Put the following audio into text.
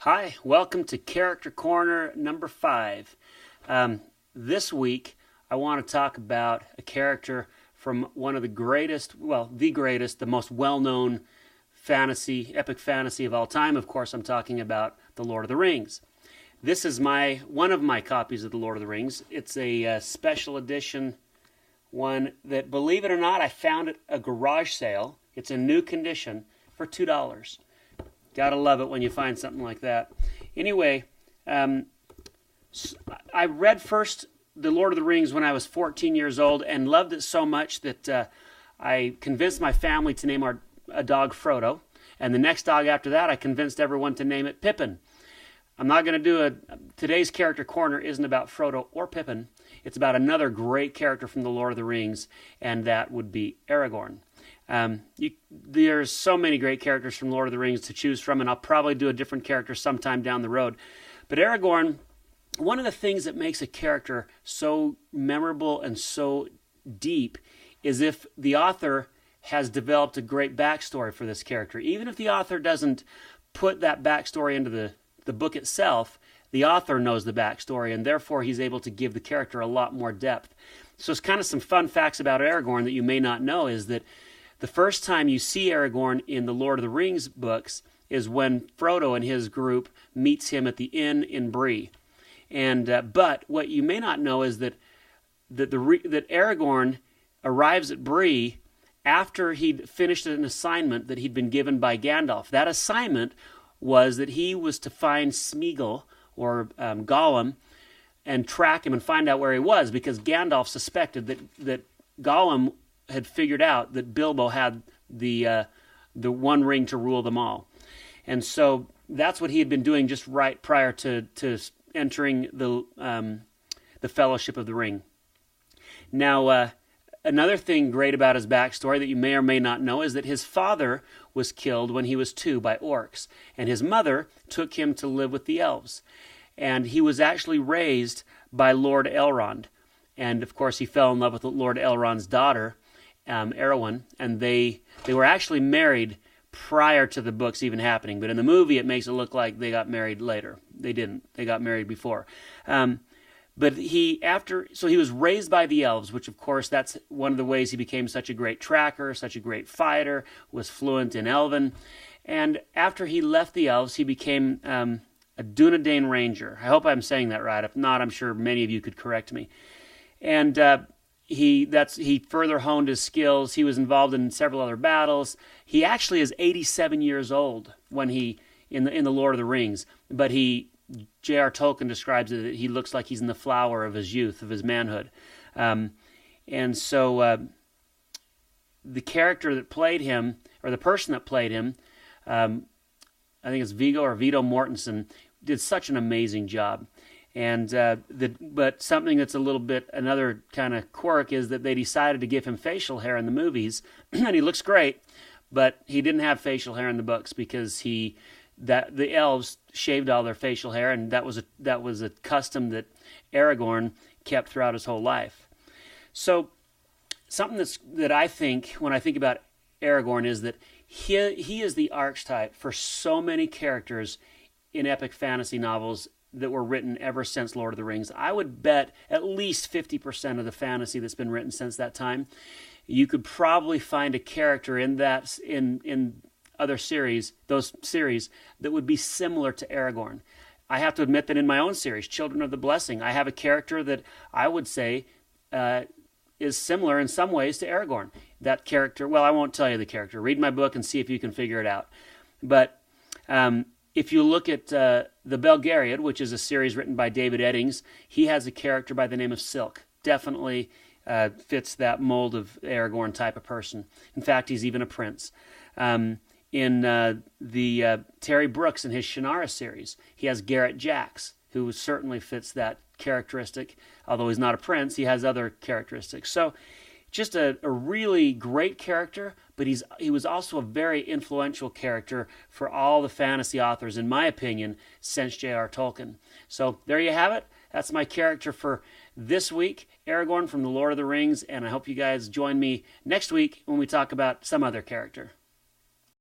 Hi, welcome to Character Corner number 5. This week, I want to talk about a character from one of the greatest, the most well-known epic fantasy of all time. Of course, I'm talking about The Lord of the Rings. This is one of my copies of The Lord of the Rings. It's a special edition one that, believe it or not, I found at a garage sale. It's in new condition for $2. Gotta love it when you find something like that. Anyway, I read first The Lord of the Rings when I was 14 years old and loved it so much that I convinced my family to name a dog Frodo. And the next dog after that, I convinced everyone to name it Pippin. I'm not going to do today's Character Corner isn't about Frodo or Pippin. It's about another great character from The Lord of the Rings, and that would be Aragorn. There's so many great characters from Lord of the Rings to choose from, and I'll probably do a different character sometime down the road. But Aragorn, one of the things that makes a character so memorable and so deep is if the author has developed a great backstory for this character. Even if the author doesn't put that backstory into the book itself, the author knows the backstory, and therefore he's able to give the character a lot more depth. So it's kind of some fun facts about Aragorn that you may not know is that the first time you see Aragorn in the Lord of the Rings books is when Frodo and his group meets him at the inn in Bree. But what you may not know is that Aragorn arrives at Bree after he'd finished an assignment that he'd been given by Gandalf. That assignment was that he was to find Smeagol, or Gollum, and track him and find out where he was, because Gandalf suspected that Gollum had figured out that Bilbo had the one ring to rule them all. And so that's what he had been doing just right prior to entering the Fellowship of the Ring. Now, another thing great about his backstory that you may or may not know is that his father was killed when he was 2 by orcs, and his mother took him to live with the elves. And he was actually raised by Lord Elrond. And, of course, he fell in love with Lord Elrond's daughter, Arwen, and they were actually married prior to the books even happening. But in the movie, it makes it look like they got married later. They didn't. They got married before. But he was raised by the elves, which, of course, that's one of the ways he became such a great tracker, such a great fighter, was fluent in Elven. And after he left the elves, he became a Dunedain Ranger. I hope I'm saying that right. If not, I'm sure many of you could correct me. And he further honed his skills. He was involved in several other battles. He actually is 87 years old when in the Lord of the Rings. But J.R. Tolkien describes it that he looks like he's in the flower of his youth, of his manhood. And so the character that played him, or the person that played him, I think it's Viggo Mortensen, did such an amazing job. And but something that's a little bit another kind of quirk is that they decided to give him facial hair in the movies, and he looks great, but he didn't have facial hair in the books because the elves shaved all their facial hair, and that was a custom that Aragorn kept throughout his whole life. So something that I think when I think about Aragorn is that he is the archetype for so many characters in epic fantasy novels that were written ever since Lord of the Rings. I would bet at least 50% of the fantasy that's been written since that time. You could probably find a character in other series, those series, that would be similar to Aragorn. I have to admit that in my own series, Children of the Blessing, I have a character that I would say is similar in some ways to Aragorn. That character, well, I won't tell you the character. Read my book and see if you can figure it out. But if you look at The Belgariad, which is a series written by David Eddings, he has a character by the name of Silk. Definitely fits that mold of Aragorn type of person. In fact, he's even a prince. In the Terry Brooks in his Shannara series, he has Garrett Jax, who certainly fits that characteristic. Although he's not a prince, he has other characteristics. So just a really great character, but he was also a very influential character for all the fantasy authors, in my opinion, since J.R. Tolkien. So there you have it. That's my character for this week, Aragorn from The Lord of the Rings, and I hope you guys join me next week when we talk about some other character.